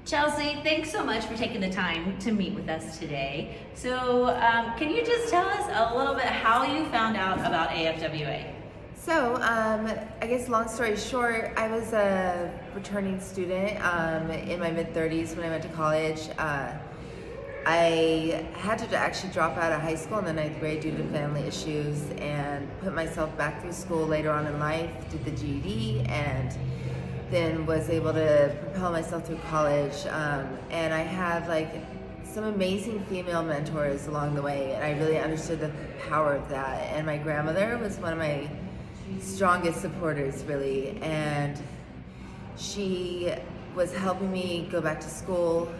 Chelsea, thanks so much for taking the time to meet with us today. So can you just tell us a little bit how you found out about AFWA? So, I guess long story short, I was a returning student in my mid-30s when I went to college. I had to actually drop out of high school in the 9th grade due to family issues and put myself back through school later on in life, did the GED, and then was able to propel myself through college. And I had like some amazing female mentors along the way, and I really understood the power of that. And my grandmother was one of my strongest supporters, really, and she was helping me go back to school.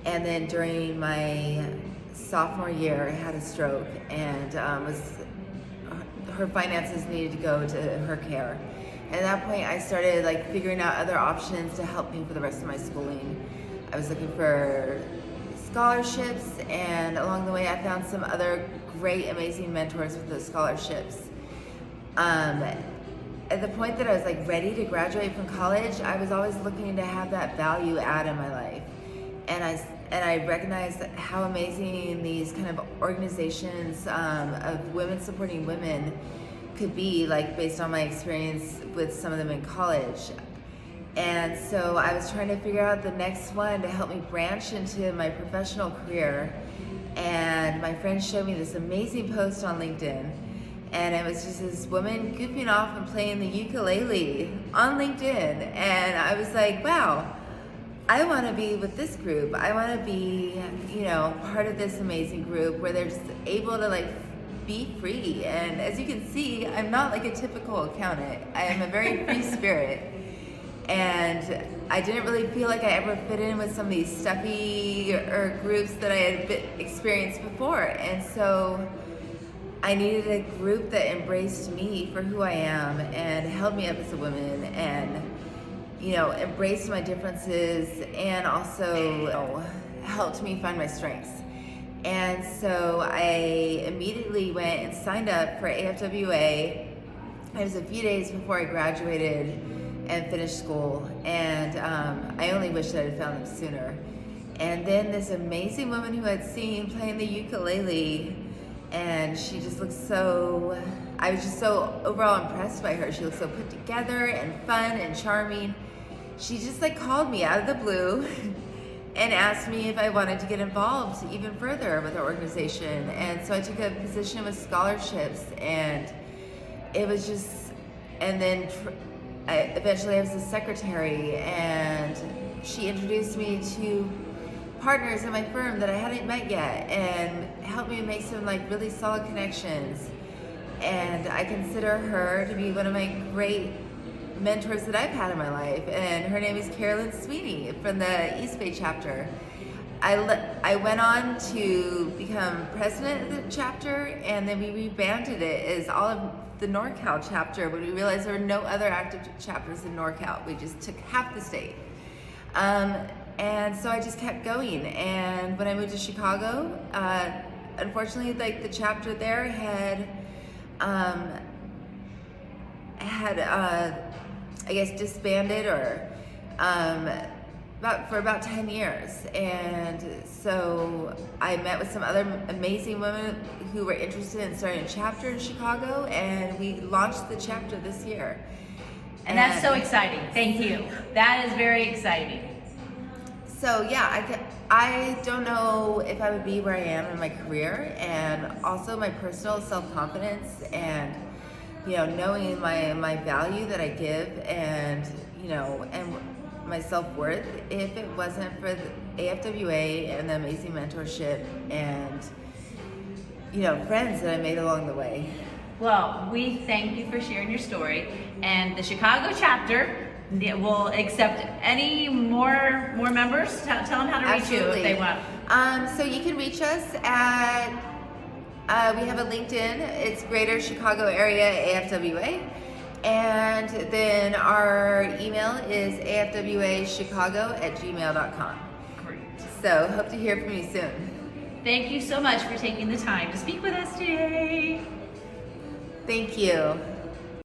And then during my sophomore year, I had a stroke, and her finances needed to go to her care. And at that point, I started like figuring out other options to help me for the rest of my schooling. I was looking for scholarships, and along the way, I found some other great, amazing mentors with those scholarships. At the point that I was like ready to graduate from college, I was always looking to have that value add in my life. And I recognized how amazing these kind of organizations of women supporting women could be, like based on my experience with some of them in college. And so I was trying to figure out the next one to help me branch into my professional career. And my friend showed me this amazing post on LinkedIn. And it was just this woman goofing off and playing the ukulele on LinkedIn. And I was like, wow, I want to be with this group. I want to be, part of this amazing group where they're just able to like be free. And as you can see, I'm not like a typical accountant. I am a very free spirit. And I didn't really feel like I ever fit in with some of these stuffy groups that I had experienced before. And so I needed a group that embraced me for who I am and held me up as a woman and, embraced my differences and also helped me find my strengths. And so I immediately went and signed up for AFWA. It was a few days before I graduated and finished school, and I only wish that I had found them sooner. And then this amazing woman who I'd seen playing the ukulele, and she just looked so, I was just so overall impressed by her. She looked so put together and fun and charming. She just like called me out of the blue and asked me if I wanted to get involved even further with her organization. And so I took a position with scholarships, and it was just, and then eventually I was the secretary, and she introduced me to partners in my firm that I hadn't met yet and helped me make some like really solid connections. And I consider her to be one of my great mentors that I've had in my life, and her name is Carolyn Sweeney from the East Bay chapter. I went on to become president of the chapter, and then we rebranded it as all of the NorCal chapter when we realized there were no other active chapters in NorCal. We just took half the state. And so I just kept going. And when I moved to Chicago, unfortunately, like the chapter there had I guess disbanded or for about 10 years. And so I met with some other amazing women who were interested in starting a chapter in Chicago, and we launched the chapter this year. And that's so exciting. Thank you. That is very exciting. So yeah, I don't know if I would be where I am in my career, and also my personal self-confidence and knowing my value that I give and and my self-worth, if it wasn't for the AFWA and the amazing mentorship and friends that I made along the way. Well, we thank you for sharing your story, and the Chicago chapter will accept any more members. Tell them how to reach you if they want. So you can reach us at we have a LinkedIn. It's Greater Chicago Area AFWA, and then our email is afwachicago@gmail.com. Great. So hope to hear from you soon. Thank you so much for taking the time to speak with us today. Thank you.